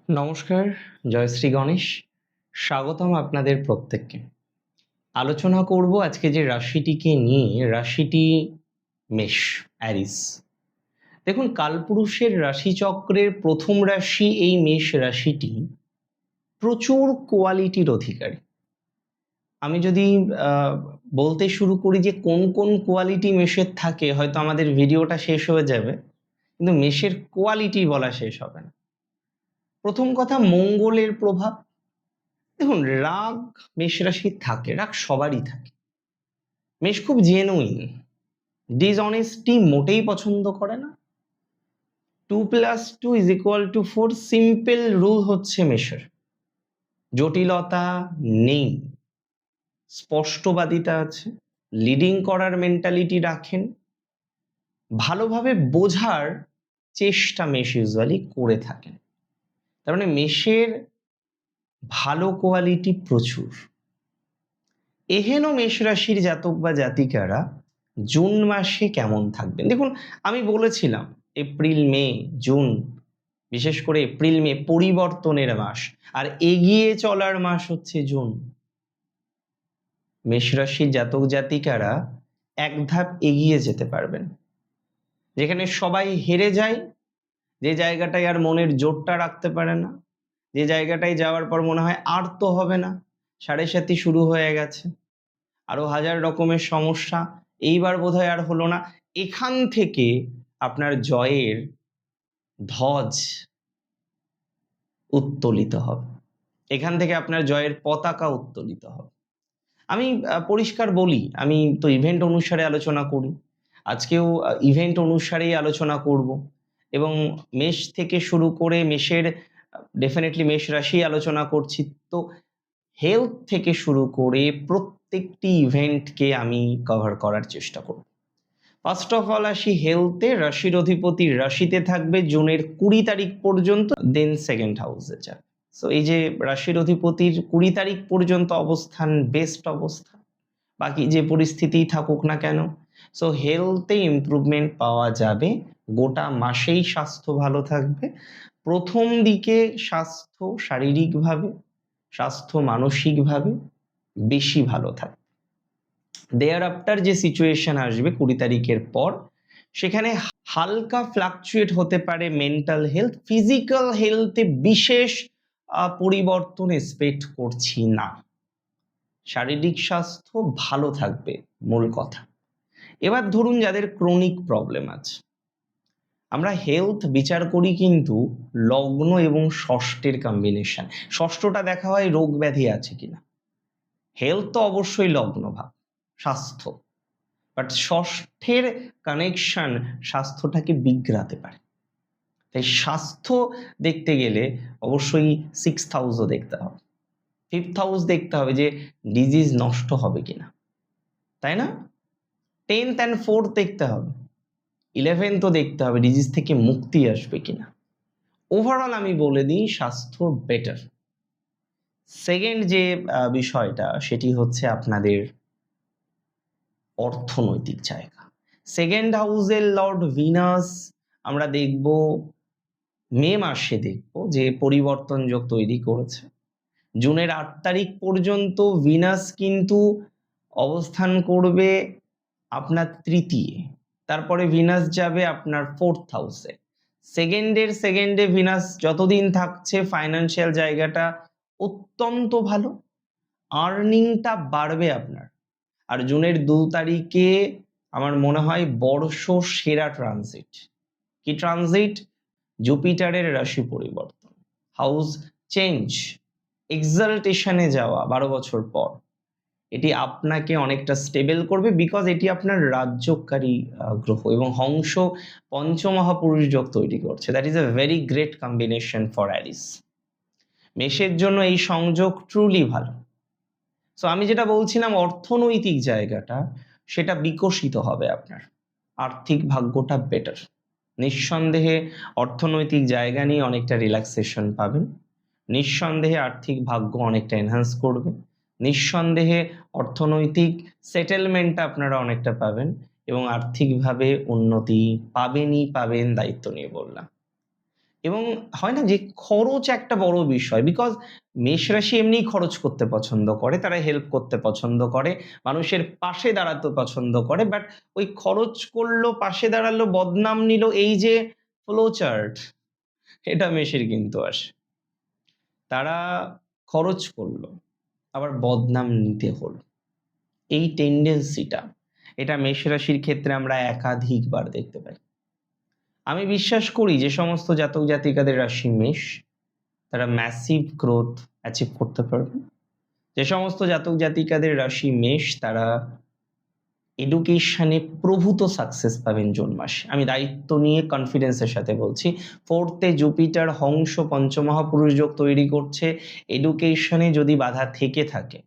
নমস্কার, জয় শ্রী গণেশ। স্বাগতম আপনাদের প্রত্যেককে। আলোচনা করব আজকে যে রাশিটিকে নিয়ে, রাশিটি মেষ, অ্যারিস। দেখুন, কালপুরুষের রাশিচক্রের প্রথম রাশি এই মেষ রাশিটি প্রচুর কোয়ালিটির অধিকারী। আমি যদি বলতে শুরু করি যে কোন কোন কোয়ালিটি মেষের থাকে, হয়তো আমাদের ভিডিওটা শেষ হয়ে যাবে, কিন্তু মেষের কোয়ালিটি বলা শেষ হবে না। প্রথম কথা, মঙ্গলের প্রভাব। দেখুন, রাগ মেষ রাশির থাকে, রাগ সবারই থাকে। মেষ খুব জেনুইন, ডিসঅনেস্টি মোটেই পছন্দ করে না। 2+2=4 সিম্পল রুল হচ্ছে মেষের। জটিলতা নেই, স্পষ্টবাদিতা আছে, লিডিং করার মেন্টালিটি রাখেন, ভালোভাবে বোঝার চেষ্টা মেষ ইউজুয়ালি করে থাকেন। তার মানে মেষের ভালো কোয়ালিটি প্রচুর। এহেন মেষ রাশির জাতক বা জাতিকারা জুন মাসে কেমন থাকবেন? দেখুন, আমি বলেছিলাম এপ্রিল, মে, জুন, বিশেষ করে এপ্রিল মে পরিবর্তনের মাস, আর এগিয়ে চলার মাস হচ্ছে জুন। মেষ রাশির জাতক জাতিকারা এক ধাপ এগিয়ে যেতে পারবেন। যেখানে সবাই হেরে যায়, যে জায়গাটায় আর মনের জোরটা রাখতে পারে না, যে জায়গাটায় যাওয়ার পর মনে হয় আর তো হবে না, সাড়ে সাতি শুরু হয়ে গেছে, আরো হাজার রকমের সমস্যা, এইবার বোধহয় আর হলো না, এখান থেকে আপনার জয়ের ধ্বজ উত্তোলিত হবে, এখান থেকে আপনার জয়ের পতাকা উত্তোলিত হবে। আমি পরিষ্কার বলি, আমি তো ইভেন্ট অনুসারে আলোচনা করি, আজকেও ইভেন্ট অনুসারেই আলোচনা করব, এবং মেষ থেকে শুরু করে মেষের ডেফিনেটলি মেষ রাশি আলোচনা করছি। তো হেলথ থেকে শুরু করে প্রত্যেকটি ইভেন্টকে আমি কভার করার চেষ্টা করব। ফার্স্ট অফ অল আসি হেলথে। রাশির অধিপতির রাশিতে থাকবে জুনের 20 তারিখ পর্যন্ত, দেন সেকেন্ড হাউসে যাবে। সো এই যে রাশির অধিপতির 20 তারিখ পর্যন্ত অবস্থান বেস্ট অবস্থান, বাকি যে পরিস্থিতিই থাকুক না কেন, সো হেলথে ইমপ্রুভমেন্ট পাওয়া যাবে। গোটা মাসেই স্বাস্থ্য ভালো থাকবে। প্রথম দিকে স্বাস্থ্য শারীরিকভাবে, স্বাস্থ্য মানসিকভাবে বেশি ভালো থাকবে। দেয়ার আফটার যে সিচুয়েশন আসবে 20 তারিখের পর, সেখানে হালকা ফ্লাকচুয়েট হতে পারে মেন্টাল হেলথ। ফিজিক্যাল হেলথে বিশেষ পরিবর্তন এক্সপেক্ট করছি না। শারীরিক স্বাস্থ্য ভালো থাকবে, মূল কথা। এবার ধরুন যাদের ক্রনিক প্রবলেম আছে, আমরা হেলথ বিচার করি কিন্তু লগ্ন এবং ষষ্ঠের কম্বিনেশন। ষষ্ঠটা দেখা হয় রোগ ব্যাধি আছে কিনা, হেলথ তো অবশ্যই লগ্ন ভাব, স্বাস্থ্য, বাট ষষ্ঠের কানেকশন স্বাস্থ্যটাকে বিগড়াতে পারে। তাই স্বাস্থ্য দেখতে গেলে অবশ্যই 6th হাউসও দেখতে হবে, 5th হাউস দেখতে হবে যে ডিজিজ নষ্ট হবে কিনা, তাই না? 10th and 4th দেখতে হবে, 11th তো দেখতে হবে ডিজিজ থেকে মুক্তি আসবে কিনা। ওভারঅল আমি বলে দিই স্বাস্থ্য বেটার। সেকেন্ড যে বিষয়টা, সেটি হচ্ছে আপনাদের অর্থনৈতিক জায়গা। সেকেন্ড হাউসের লর্ড ভিনাস আমরা দেখব মে মাসে, দেখব যে পরিবর্তন যোগ তৈরি করেছে। জুনের 8 তারিখ পর্যন্ত ভিনাস কিন্তু অবস্থান করবে আপনার তৃতীয়, তারপরে ভিনাস যাবে আপনার 4th হাউসে। সেকেন্ডে ভিনাস যতদিন থাকছে ফাইন্যান্সিয়াল জায়গাটা অত্যন্ত ভালো, আর্নিংটা বাড়বে আপনার। আর জুনের 2 তারিখে আমার মনে হয় বর্ষ সেরা ট্রানজিট। কি ট্রানজিট? জুপিটারের রাশি পরিবর্তন, হাউস চেঞ্জ, এক্সালটেশনে যাওয়া 12 বছর পর। এটি আপনাকে অনেকটা স্টেবল করবে, বিকজ এটি আপনার রাজ্যকারী গ্রহ এবং হংস পঞ্চমহাপুরুষ যোগ তৈরি করছে। That is a very great combination for Aries. মেষের জন্য এই সংযোগ ট্রুলি ভালো। সো আমি যেটা বলছিলাম, অর্থনৈতিক জায়গাটা সেটা বিকশিত হবে আপনার, আর্থিক ভাগ্যটা বেটার। নিঃসন্দেহে অর্থনৈতিক জায়গা নিয়ে অনেকটা রিল্যাক্সেশন পাবেন, নিঃসন্দেহে আর্থিক ভাগ্য অনেকটা এনহান্স করবে, নিঃসন্দেহে অর্থনৈতিক সেটেলমেন্টটা আপনারা অনেকটা পাবেন, এবং আর্থিকভাবে উন্নতি পাবেন, দায়িত্ব নিয়ে বললাম। এবং হয় না যে খরচ একটা বড় বিষয়, বিকজ মেষ রাশি এমনিই খরচ করতে পছন্দ করে, তারা হেল্প করতে পছন্দ করে, মানুষের পাশে দাঁড়াতে পছন্দ করে, বাট ওই খরচ করলো, পাশে দাঁড়ালো, বদনাম নিল, এই যে ফ্লো চার্ট, এটা মেষের কিন্তু আসে। তারা খরচ করলো, আবার বদনাম নিতে হলো, এই টেন্ডেন্সিটা, এটা মেষ রাশির ক্ষেত্রে আমরা একাধিকবার দেখতে পাই। আমি বিশ্বাস করি যে সমস্ত জাতক জাতিকাদের রাশি মেষ, তারা ম্যাসিভ গ্রোথ অ্যাচিভ করতে পারবে। যে সমস্ত জাতক জাতিকাদের রাশি মেষ, তারা এডুকেশনে প্রভূত সাকসেস পাবেন জুন মাসে। আমি দায়িত্ব নিয়ে কনফিডেন্সের সাথে বলছি। ফোর্থে জুপিটার হংস পঞ্চমহাপুরুষ যোগ তৈরি করছে। এডুকেশনে যদি বাধা থেকে থাকে,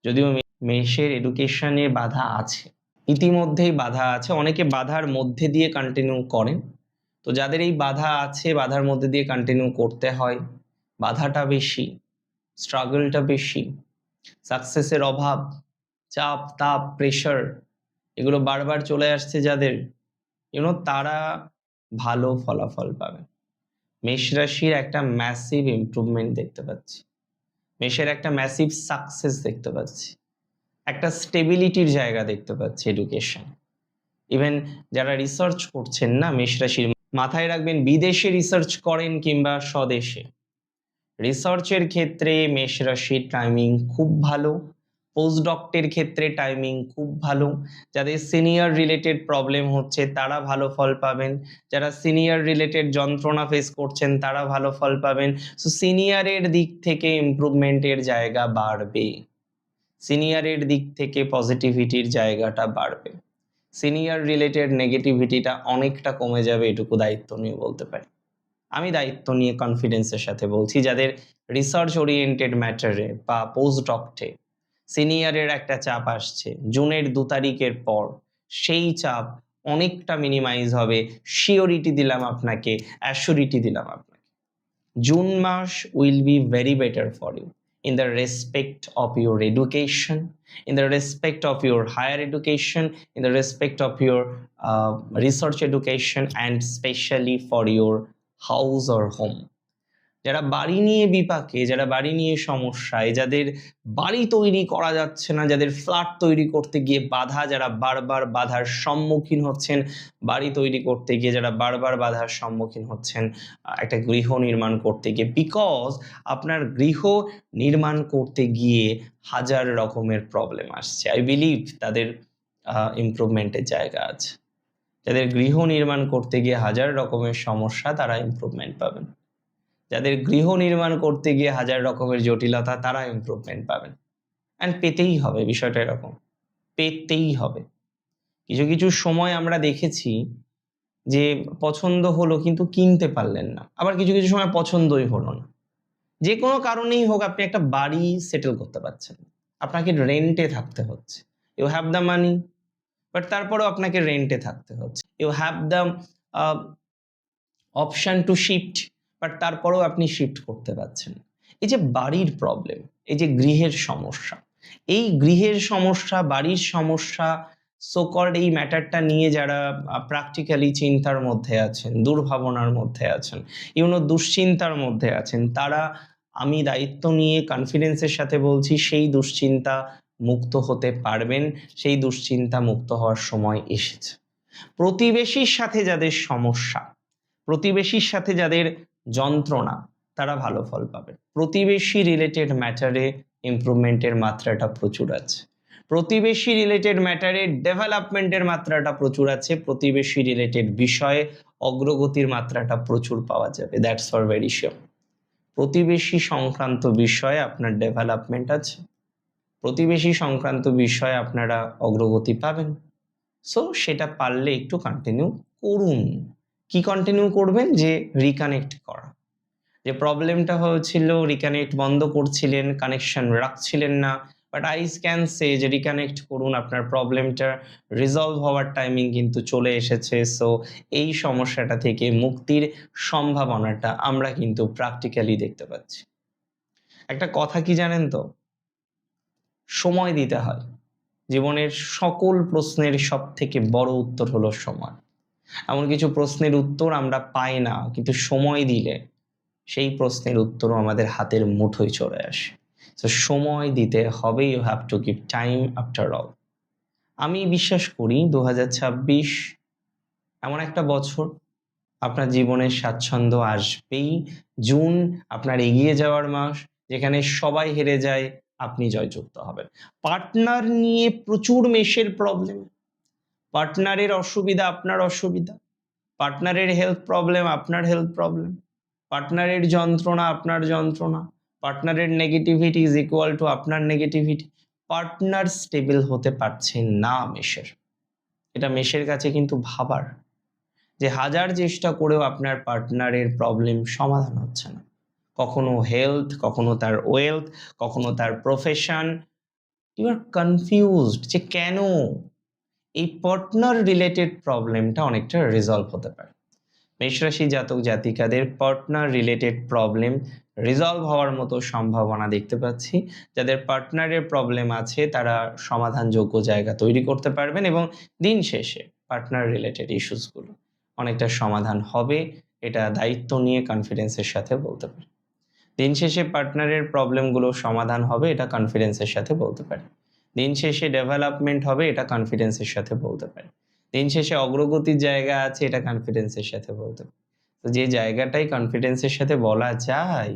যদিও মেষের এডুকেশনে বাধা আছে, ইতিমধ্যেই বাধা আছে, অনেকে বাধার মধ্যে দিয়ে কন্টিনিউ করেন, তো যাদের এই বাধা আছে, বাধার মধ্যে দিয়ে কন্টিনিউ করতে হয়, বাধাটা বেশি, স্ট্রাগলটা বেশি, সাকসেসের অভাব, চাপ তাপ প্রেশার, এগুলো বারবার চলে আসছে যাদের, তারা ভালো ফলাফল পাবে। মেষ রাশির একটা ম্যাসিভ ইমপ্রুভমেন্ট দেখতে পাচ্ছি, মেষের একটা ম্যাসিভ সাকসেস দেখতে পাচ্ছি, একটা স্টেবিলিটির জায়গা দেখতে পাচ্ছি এডুকেশন। ইভেন যারা রিসার্চ করছেন না মেষ রাশির, মাথায় রাখবেন বিদেশে রিসার্চ করেন কিংবা স্বদেশে, রিসার্চের ক্ষেত্রে মেষ রাশির টাইমিং খুব ভালো, পোস্ট ডক্টের ক্ষেত্রে টাইমিং খুব ভালো। যাদের সিনিয়র রিলেটেড প্রবলেম হচ্ছে তারা ভালো ফল পাবেন, যারা সিনিয়র রিলেটেড যন্ত্রণা ফেস করছেন তারা ভালো ফল পাবেন। সো সিনিয়রের দিক থেকে ইমপ্রুভমেন্টের জায়গা বাড়বে, সিনিয়রের দিক থেকে পজিটিভিটির জায়গাটা বাড়বে, সিনিয়র রিলেটেড নেগেটিভিটিটা অনেকটা কমে যাবে, এটুকু দায়িত্ব নিয়ে বলতে পারি। আমি দায়িত্ব নিয়ে কনফিডেন্সের সাথে বলছি, যাদের রিসার্চ ওরিয়েন্টেড ম্যাটারে বা পোস্ট ডক্টে সিনিয়রের একটা চাপ আসছে জুনের 2 তারিখের পর, সেই চাপ অনেকটা মিনিমাইজ হবে, শিওরিটি দিলাম আপনাকে, অ্যাসিউরিটি দিলাম আপনাকে। জুন মাস will be very better for you in the respect of your education, in the respect of your higher education, in the respect of your research education, and especially for your house or home. যারা বাড়ি নিয়ে বিপাকে, যারা বাড়ি নিয়ে সমস্যায়, যাদের বাড়ি তৈরি করা যাচ্ছে না, যাদের ফ্ল্যাট তৈরি করতে গিয়ে বাধা, যারা বারবার বাধার সম্মুখীন হচ্ছেন বাড়ি তৈরি করতে গিয়ে, যারা বারবার বাধার সম্মুখীন হচ্ছেন একটা গৃহ নির্মাণ করতে গিয়ে, বিকজ আপনার গৃহ নির্মাণ করতে গিয়ে হাজার রকমের প্রবলেম আসছে, আই বিলিভ তাদের ইমপ্রুভমেন্টের জায়গা আছে। যাদের গৃহ নির্মাণ করতে গিয়ে হাজার রকমের সমস্যা, তারা ইমপ্রুভমেন্ট পাবেন। যাদের গৃহ নির্মাণ করতে গিয়ে হাজার রকমের জটিলতা, তারা ইমপ্রুভমেন্ট পাবেন। অ্যান্ড পেতেই হবে, বিষয়টা এরকম, পেতেই হবে। কিছু কিছু সময় আমরা দেখেছি যে পছন্দ হলো কিন্তু কিনতে পারলেন না, আবার কিছু কিছু সময় পছন্দই হলো না, যে কোনো কারণেই হোক আপনি একটা বাড়ি সেটেল করতে পারছেন, আপনাকে রেন্টে থাকতে হচ্ছে। You have the money, but তারপরেও আপনাকে রেন্টে থাকতে হচ্ছে। You have the option to shift, but তারপরেও আপনি শিফট করতে পারছেন। এই যে বাড়ির প্রবলেম, এই যে গৃহের সমস্যা, এই গৃহের সমস্যা, বাড়ির সমস্যা, সোকল্ড এই ম্যাটারটা নিয়ে যারা প্র্যাকটিক্যালি চিন্তার মধ্যে আছেন, দুর্ভাবনার মধ্যে আছেন, দুশ্চিন্তার মধ্যে আছেন, তারা, আমি দায়িত্ব নিয়ে কনফিডেন্সের সাথে বলছি, সেই দুশ্চিন্তা মুক্ত হতে পারবেন, সেই দুশ্চিন্তা মুক্ত হওয়ার সময় এসেছে। প্রতিবেশীর সাথে যাদের সমস্যা, প্রতিবেশীর সাথে যাদের যন্ত্রণা, তারা ভালো ফল পাবে। প্রতিবেশী রিলেটেড ম্যাটারে ইমপ্রুভমেন্টের মাত্রাটা প্রচুর আছে, প্রতিবেশী রিলেটেড ম্যাটারে ডেভেলপমেন্টের মাত্রাটা প্রচুর আছে, প্রতিবেশী রিলেটেড বিষয়ে অগ্রগতির মাত্রাটা প্রচুর পাওয়া যাবে, দ্যাটস ফর ভেরি শিওর। প্রতিবেশী সংক্রান্ত বিষয়ে আপনার ডেভেলপমেন্ট আছে, প্রতিবেশী সংক্রান্ত বিষয়ে আপনারা অগ্রগতি পাবেন। সো সেটা পারলে একটু কন্টিনিউ করুন। কি কন্টিনিউ করবেন? যে রিকানেক্ট করা, যে প্রবলেমটা হয়েছিল, রিকানেক্ট বন্ধ করছিলেন, কানেকশন রাখছিলেন না, বাট আই ক্যান সে যে রিকানেক্ট করুন, আপনার প্রবলেমটা রিজলভ হওয়ার টাইমিং কিন্তু চলে এসেছে। সো এই সমস্যাটা থেকে মুক্তির সম্ভাবনাটা আমরা কিন্তু প্র্যাকটিক্যালি দেখতে পাচ্ছি। একটা কথা কি জানেন তো, সময় দিতে হয়। জীবনের সকল প্রশ্নের সব থেকে বড় উত্তর হলো সময়। এমন কিছু প্রশ্নের উত্তর আমরা পাই না, কিন্তু সময় দিলে সেই প্রশ্নের উত্তরও আমাদের হাতের মুঠোয় চলে আসে। তো সময় দিতে হবে, you have to give time after all. আমি বিশ্বাস করি 2026 এমন একটা বছর, আপনার জীবনের স্বাচ্ছন্দ্য আসবেই। জুন আপনার এগিয়ে যাওয়ার মাস, যেখানে সবাই হেরে যায়, আপনি জয়যুক্ত হবেন। পার্টনার নিয়ে প্রচুর মেষের প্রবলেম, পার্টনারের অসুবিধা আপনার অসুবিধা, পার্টনারের হেলথ প্রবলেম আপনার হেলথ প্রবলেম, পার্টনারের যন্ত্রণা আপনার যন্ত্রণা, পার্টনারের নেগেটিভিটি ইজ ইকুয়াল টু আপনার নেগেটিভিটি। পার্টনার স্টেবল হতে পারছে না মেষের। এটা মেষের কাছে কিন্তু ভাবার, যে হাজার চেষ্টা করেও আপনার পার্টনারের প্রবলেম সমাধান হচ্ছে না। কখনো হেলথ, কখনো তার ওয়েলথ, কখনো তার প্রফেশন। ইউ আর কনফিউজড যে কেন। এই পার্টনার রিলেটেড প্রবলেমটা অনেকটা রিজলভ হতে পারে। মেষরাশি জাতক জাতিকাদের পার্টনার রিলেটেড প্রবলেম রিজলভ হওয়ার মতো সম্ভাবনা দেখতে পাচ্ছি। যাদের পার্টনারের প্রবলেম আছে তারা সমাধানযোগ্য জায়গা তৈরি করতে পারবেন, এবং দিন শেষে পার্টনার রিলেটেড ইস্যুসগুলো অনেকটা সমাধান হবে। এটা দায়িত্ব নিয়ে কনফিডেন্সের সাথে বলতে পারি। দিন শেষে পার্টনারের প্রবলেমগুলো সমাধান হবে, এটা কনফিডেন্সের সাথে বলতে পারি। দিন শেষে ডেভেলপমেন্ট হবে, এটা কনফিডেন্সের সাথে বলতে পারি। দিন শেষে অগ্রগতির জায়গা আছে, এটা কনফিডেন্সের সাথে বলতে পারি। তো যে জায়গাটাই কনফিডেন্সের সাথে বলা যায়,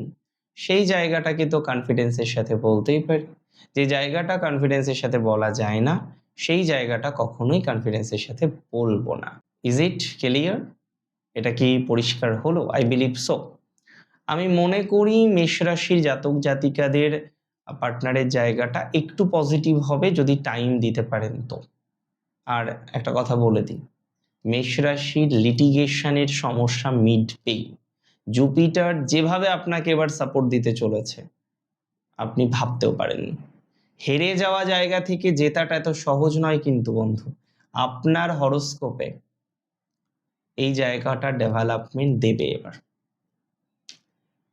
সেই জায়গাটাকে তো কনফিডেন্সের সাথে বলতেই পারি। যে জায়গাটা কনফিডেন্সের সাথে বলা যায় না, সেই জায়গাটা কখনোই কনফিডেন্সের সাথে বলবো না। Is it clear? এটা কি পরিষ্কার হলো? I believe so. আমি মনে করি মেষ রাশির জাতক জাতিকাদের পার্টনারের জায়গাটা একটু পজিটিভ হবে যদি টাইম দিতে পারেন তো। আর একটা কথা বলে দিই, মেষ রাশির লিটিগেশনের সমস্যা মিটবেই। জুপিটার যেভাবে আপনাকে এবার সাপোর্ট দিতে চলেছে, আপনি ভাবতেও পারেননি। হেরে যাওয়া জায়গা থেকে জেতাটা এত সহজ নয় কিন্তু বন্ধু। আপনার হরোস্কোপে এই জায়গাটা ডেভেলপমেন্ট দেবে এবার।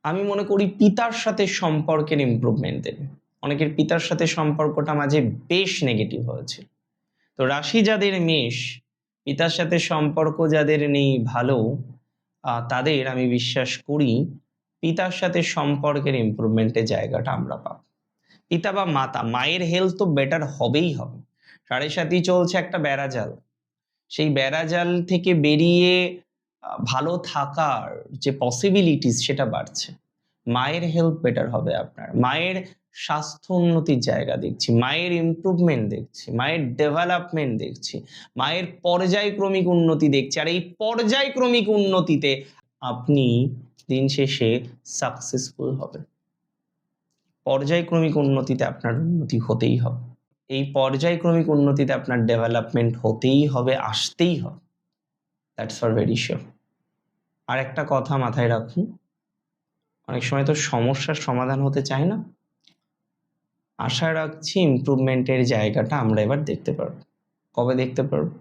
আমি মনে করি পিতার সাথে সম্পর্কের ইমপ্রুভমেন্ট দেবে। অনেকের পিতার সাথে সম্পর্কটা মাঝে বেশ নেগেটিভ হয়েছিল। তো রাশি যাদের মেষ, পিতার সাথে সম্পর্ক যাদের নেই ভালো, তাদের আমি বিশ্বাস করি পিতার সাথে সম্পর্কের ইমপ্রুভমেন্টের জায়গাটা আমরা পাব। পিতা বা মাতা, মায়ের হেলথ তো বেটার হবেই হবে। 7.5 চলছে একটা বেড়াজাল, সেই বেড়াজাল থেকে বেরিয়ে ভালো থাকার যে পসিবিলিটিস সেটা বাড়ছে। মায়ের হেলথ বেটার হবে আপনার, মায়ের স্বাস্থ্য উন্নতির জায়গা দেখছি, মায়ের ইমপ্রুভমেন্ট দেখছি, মায়ের ডেভেলপমেন্ট দেখছি, মায়ের পর্যায়ক্রমিক উন্নতি দেখছি। আর এই পর্যায়ক্রমিক উন্নতিতে আপনি দিন শেষে সাকসেসফুল হবেন। পর্যায়ক্রমিক উন্নতিতে আপনার উন্নতি হতেই হবে। এই পর্যায়ক্রমিক উন্নতিতে আপনার ডেভেলপমেন্ট হতেই হবে, আসতেই হবে। That's for very sure. আর একটা কথা মাথায় রাখুন, অনেক সময় তো সমস্যার সমাধান হতে চায় না। আশা রাখছি ইমপ্রুভমেন্টের জায়গাটা আমরা এবার দেখতে পারবো। কবে দেখতে পারবো?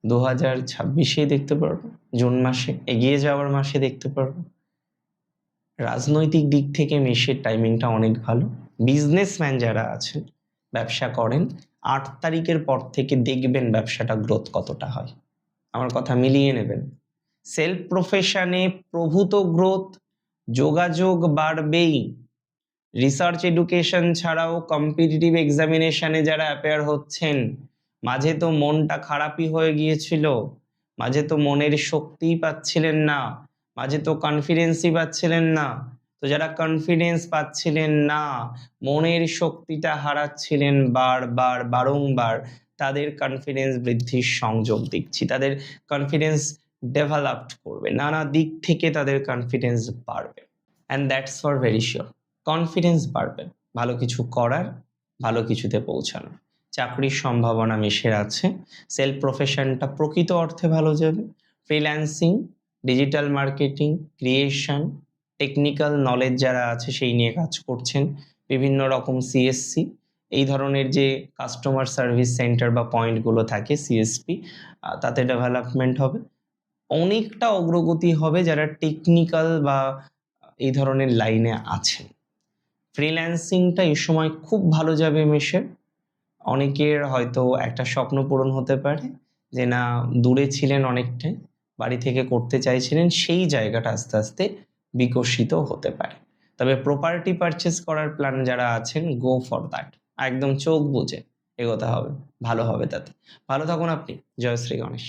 2026-এই দেখতে পারবো, জুন মাসে, এগিয়ে যাওয়ার মাসে দেখতে পারবো। রাজনৈতিক দিক থেকে মেষের টাইমিংটা অনেক ভালো। বিজনেসম্যান যারা আছেন, ব্যবসা করেন, 8 তারিখের পর থেকে দেখবেন ব্যবসাটা গ্রোথ কতটা হয়। আমার কথা মিলিয়ে নেবেন। সেলফ প্রফেশনে প্রভূত গ্রোথ, যোগাযোগ বাড়বেই। রিসার্চ এডুকেশন ছাড়াও কম্পিটিটিভ এক্সামিনেশনে যারা অ্যাপিয়ার হচ্ছেন, মাঝে তো মনটা খারাপই হয়ে গিয়েছিল, মাঝে তো মনের শক্তিই পাচ্ছিলেন না, মাঝে তো কনফিডেন্সই পাচ্ছিলেন না। তো যারা কনফিডেন্স পাচ্ছিলেন না, মনের শক্তিটা হারাচ্ছিলেন বারবার বারংবার, তাদের কনফিডেন্স বৃদ্ধির সংযোগ দেখছি। তাদের কনফিডেন্স ডেভেলপড করবে, নানা দিক থেকে তাদের কনফিডেন্স বাড়বে। And that's for very sure. Confidence বাড়বে ভালো কিছু করার, ভালো কিছুতে পৌঁছানোর। চাকরির সম্ভাবনা মেষের আছে। সেলফ প্রফেশনটা প্রকৃত অর্থে ভালো যাবে। Freelancing, digital marketing, creation, technical knowledge যারা আছে সেই নিয়ে কাজ করছেন, বিভিন্ন রকম সিএসসি, এই ধরনের যে কাস্টমার সার্ভিস সেন্টার বা পয়েন্টগুলো থাকে সিএসপি, তাতে ডেভেলপমেন্ট হবে। অনেকটা অগ্রগতি হবে যারা টেকনিক্যাল বা এই ধরনের লাইনে আছেন। ফ্রিল্যান্সিংটা এই সময় খুব ভালো যাবে মেষের। অনেকের হয়তো একটা স্বপ্ন পূরণ হতে পারে যে না, দূরে ছিলেন অনেকটাই, বাড়ি থেকে করতে চাইছিলেন সেই জায়গাটা আস্তে আস্তে বিকশিত হতে পারে। তবে প্রপার্টি পারচেজ করার প্ল্যান যারা আছেন, গো ফর দ্যাট। একদম চোখ বুজে এগোতে হবে, ভালো হবে তাতে। ভালো থাকুন আপনি। জয় শ্রী গণেশ।